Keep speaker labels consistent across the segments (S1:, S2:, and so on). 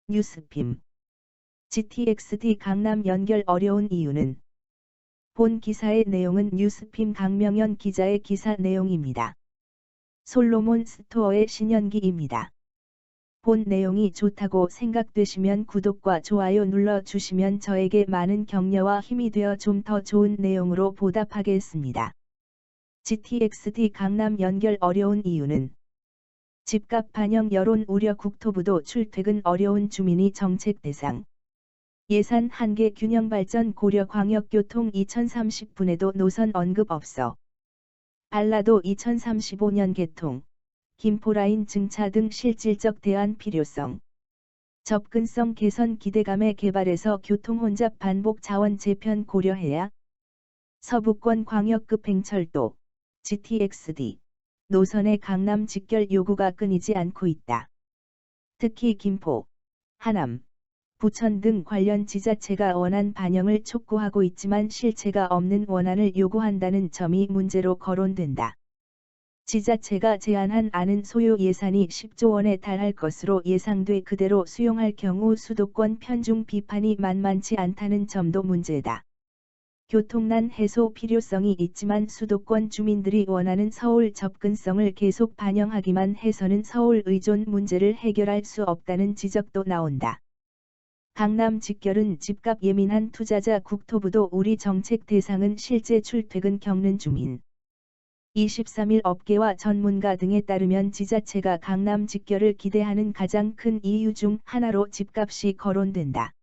S1: 뉴스핌. GTX-D 강남 연결 어려운 이유는? 본 기사의 내용은 뉴스핌 강명연 기자의 기사 내용입니다. 솔로몬 스토어의 신연기입니다. 본 내용이 좋다고 생각되시면 구독과 좋아요 눌러주시면 저에게 많은 격려와 힘이 되어 좀 더 좋은 내용으로 보답하겠습니다. GTX-D 강남 연결 어려운 이유는? 집값 반영 여론 우려 국토부도 출퇴근 어려운 주민이 정책 대상. 예산 한계 균형 발전 고려 광역교통 2030분에도 노선 언급 없어. 발라도 2035년 개통. 김포라인 증차 등 실질적 대안 필요성. 접근성 개선 기대감의 개발에서 교통 혼잡 반복 자원 재편 고려해야. 서부권 광역급 행철도 GTX-D 노선의 강남 직결 요구가 끊이지 않고 있다. 특히 김포, 하남, 부천 등 관련 지자체가 원안 반영을 촉구하고 있지만 실체가 없는 원안을 요구한다는 점이 문제로 거론된다. 지자체가 제안한 안은 소요 예산이 10조 원에 달할 것으로 예상돼 그대로 수용할 경우 수도권 편중 비판이 만만치 않다는 점도 문제다. 교통난 해소 필요성이 있지만 수도권 주민들이 원하는 서울 접근성을 계속 반영하기만 해서는 서울 의존 문제를 해결할 수 없다는 지적도 나온다. 강남 직결은 집값 예민한 투자자 국토부도 우리 정책 대상은 실제 출퇴근 겪는 주민. 23일 업계와 전문가 등에 따르면 지자체가 강남 직결을 기대하는 가장 큰 이유 중 하나로 집값이 거론된다.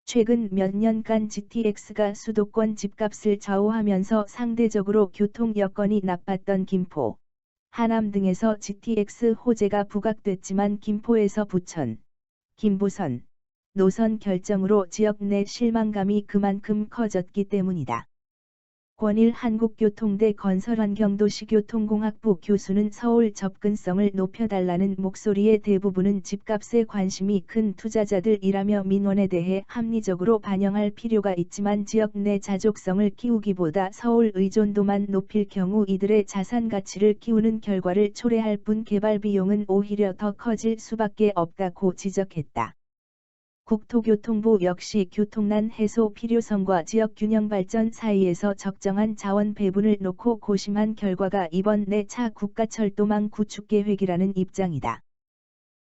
S1: 최근 몇 년간 GTX가 수도권 집값을 좌우하면서 상대적으로 교통 여건이 나빴던 김포, 하남 등에서 GTX 호재가 부각됐지만 김포에서 부천, 김부선, 노선 결정으로 지역 내 실망감이 그만큼 커졌기 때문이다. 권일 한국교통대 건설환경도시교통공학부 교수는 서울 접근성을 높여달라는 목소리의 대부분은 집값에 관심이 큰 투자자들이라며 민원에 대해 합리적으로 반영할 필요가 있지만 지역 내 자족성을 키우기보다 서울 의존도만 높일 경우 이들의 자산 가치를 키우는 결과를 초래할 뿐 개발 비용은 오히려 더 커질 수밖에 없다고 지적했다. 국토교통부 역시 교통난 해소 필요성과 지역 균형 발전 사이에서 적정한 자원 배분을 놓고 고심한 결과가 이번 내차 국가철도망 구축 계획이라는 입장이다.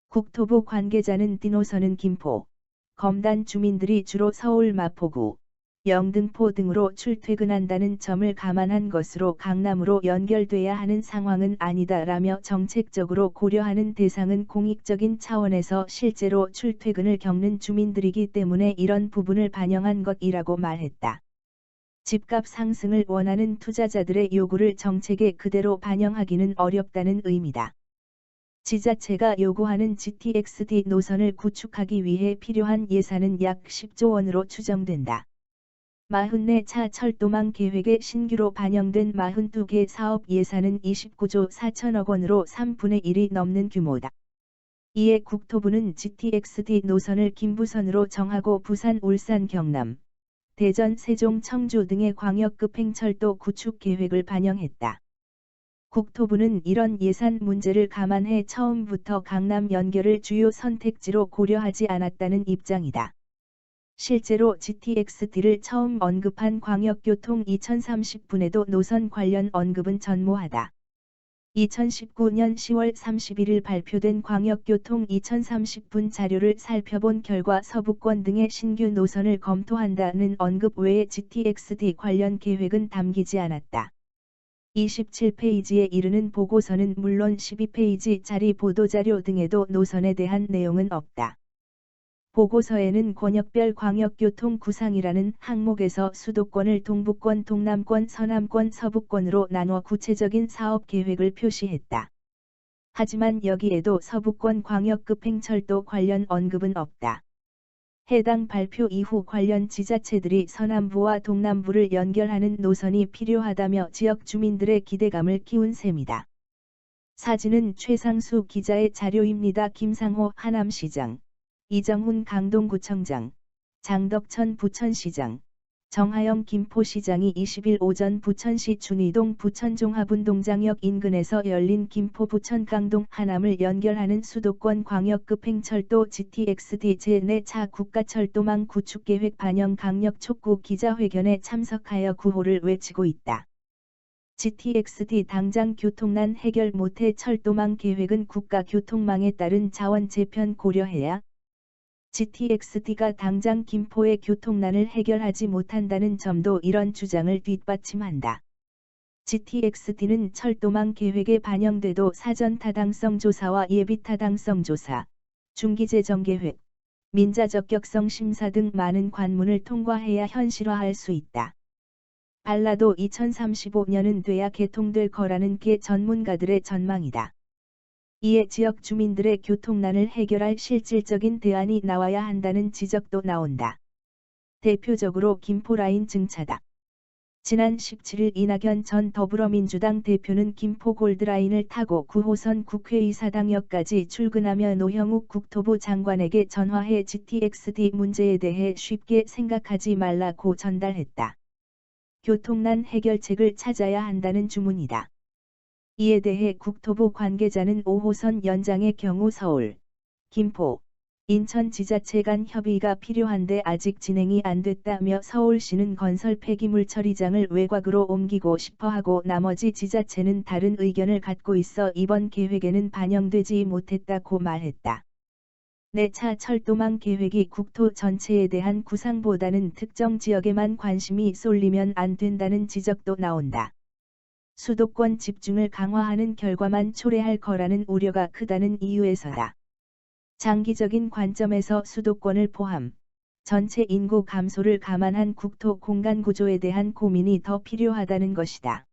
S1: 국토부 관계자는 D노선은 김포, 검단 주민들이 주로 서울 마포구, 영등포 등으로 출퇴근한다는 점을 감안한 것으로 강남으로 연결돼야 하는 상황은 아니다라며 정책적으로 고려하는 대상은 공익적인 차원에서 실제로 출퇴근을 겪는 주민들이기 때문에 이런 부분을 반영한 것이라고 말했다. 집값 상승을 원하는 투자자들의 요구를 정책에 그대로 반영하기는 어렵다는 의미다. 지자체가 요구하는 GTX-D 노선을 구축하기 위해 필요한 예산은 약 10조 원으로 추정된다. 44차 철도망 계획에 신규로 반영된 42개 사업 예산은 29조 4천억 원으로 3분의 1이 넘는 규모다. 이에 국토부는 GTX-D 노선을 김부선으로 정하고 부산, 울산, 경남, 대전, 세종, 청주 등의 광역급 행철도 구축 계획을 반영했다. 국토부는 이런 예산 문제를 감안해 처음부터 강남 연결을 주요 선택지로 고려하지 않았다는 입장이다. 실제로 GTX-D를 처음 언급한 광역교통 2030분에도 노선 관련 언급은 전무하다. 2019년 10월 31일 발표된 광역교통 2030분 자료를 살펴본 결과 서부권 등의 신규 노선을 검토한다는 언급 외에 GTX-D 관련 계획은 담기지 않았다. 27페이지에 이르는 보고서는 물론 12페이지짜리 보도자료 등에도 노선에 대한 내용은 없다. 보고서에는 권역별 광역교통 구상이라는 항목에서 수도권을 동부권, 동남권, 서남권, 서부권으로 나눠 구체적인 사업 계획을 표시했다. 하지만 여기에도 서부권 광역급 행철도 관련 언급은 없다. 해당 발표 이후 관련 지자체들이 서남부와 동남부를 연결하는 노선이 필요하다며 지역 주민들의 기대감을 키운 셈이다. 사진은 최상수 기자의 자료입니다. 김상호 하남시장, 이정훈 강동구청장, 장덕천 부천시장, 정하영 김포시장이 20일 오전 부천시 준이동 부천종합운동장역 인근에서 열린 김포 부천 깡동 하남을 연결하는 수도권 광역급행철도 GTX-D 제4차 국가철도망 구축계획 반영 강력 촉구 기자회견에 참석하여 구호를 외치고 있다. GTX-D 당장 교통난 해결 못해 철도망 계획은 국가교통망에 따른 자원 재편 고려해야 GTX-D가 당장 김포의 교통난을 해결하지 못한다는 점도 이런 주장을 뒷받침한다. GTX-D는 철도망 계획에 반영돼도 사전 타당성 조사와 예비 타당성 조사, 중기재정 계획, 민자 적격성 심사 등 많은 관문을 통과해야 현실화할 수 있다. 빨라도 2035년은 돼야 개통될 거라는 게 전문가들의 전망이다. 이에 지역 주민들의 교통난을 해결할 실질적인 대안이 나와야 한다는 지적도 나온다. 대표적으로 김포라인 증차다. 지난 17일 이낙연 전 더불어민주당 대표는 김포 골드라인을 타고 9호선 국회의사당역까지 출근하며 노형욱 국토부 장관에게 전화해 GTX-D 문제에 대해 쉽게 생각하지 말라고 전달했다. 교통난 해결책을 찾아야 한다는 주문이다. 이에 대해 국토부 관계자는 5호선 연장의 경우 서울, 김포, 인천 지자체 간 협의가 필요한데 아직 진행이 안 됐다며 서울시는 건설 폐기물 처리장을 외곽으로 옮기고 싶어하고 나머지 지자체는 다른 의견을 갖고 있어 이번 계획에는 반영되지 못했다고 말했다. 4차 철도망 계획이 국토 전체에 대한 구상보다는 특정 지역에만 관심이 쏠리면 안 된다는 지적도 나온다. 수도권 집중을 강화하는 결과만 초래할 거라는 우려가 크다는 이유에서다. 장기적인 관점에서 수도권을 포함, 전체 인구 감소를 감안한 국토 공간 구조에 대한 고민이 더 필요하다는 것이다.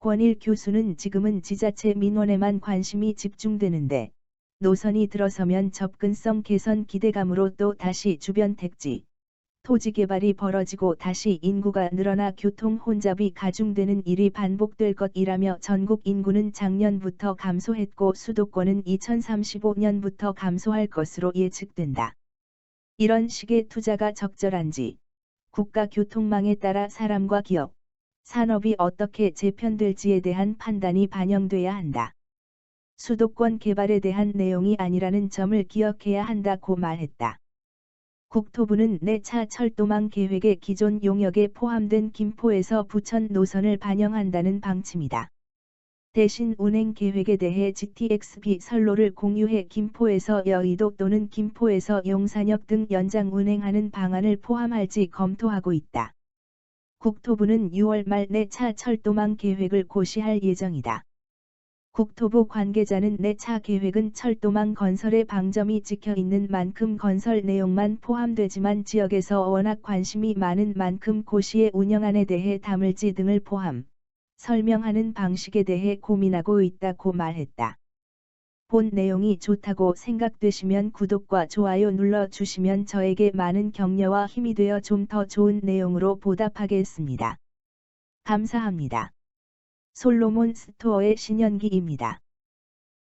S1: 권일 교수는 지금은 지자체 민원에만 관심이 집중되는데, 노선이 들어서면 접근성 개선 기대감으로 또 다시 주변 택지, 토지 개발이 벌어지고 다시 인구가 늘어나 교통 혼잡이 가중되는 일이 반복될 것이라며 전국 인구는 작년부터 감소했고 수도권은 2035년부터 감소할 것으로 예측된다. 이런 식의 투자가 적절한지, 국가 교통망에 따라 사람과 기업, 산업이 어떻게 재편될지에 대한 판단이 반영돼야 한다. 수도권 개발에 대한 내용이 아니라는 점을 기억해야 한다고 말했다. 국토부는 4차 철도망 계획의 기존 용역에 포함된 김포에서 부천 노선을 반영한다는 방침이다. 대신 운행 계획에 대해 GTX-B 선로를 공유해 김포에서 여의도 또는 김포에서 용산역 등 연장 운행하는 방안을 포함할지 검토하고 있다. 국토부는 6월 말 4차 철도망 계획을 고시할 예정이다. 국토부 관계자는 4차 계획은 철도망 건설의 방점이 찍혀있는 만큼 건설 내용만 포함되지만 지역에서 워낙 관심이 많은 만큼 고시의 운영안에 대해 담을지 등을 포함, 설명하는 방식에 대해 고민하고 있다고 말했다. 본 내용이 좋다고 생각되시면 구독과 좋아요 눌러주시면 저에게 많은 격려와 힘이 되어 좀 더 좋은 내용으로 보답하겠습니다. 감사합니다. 솔로몬 스토어의 신현기입니다.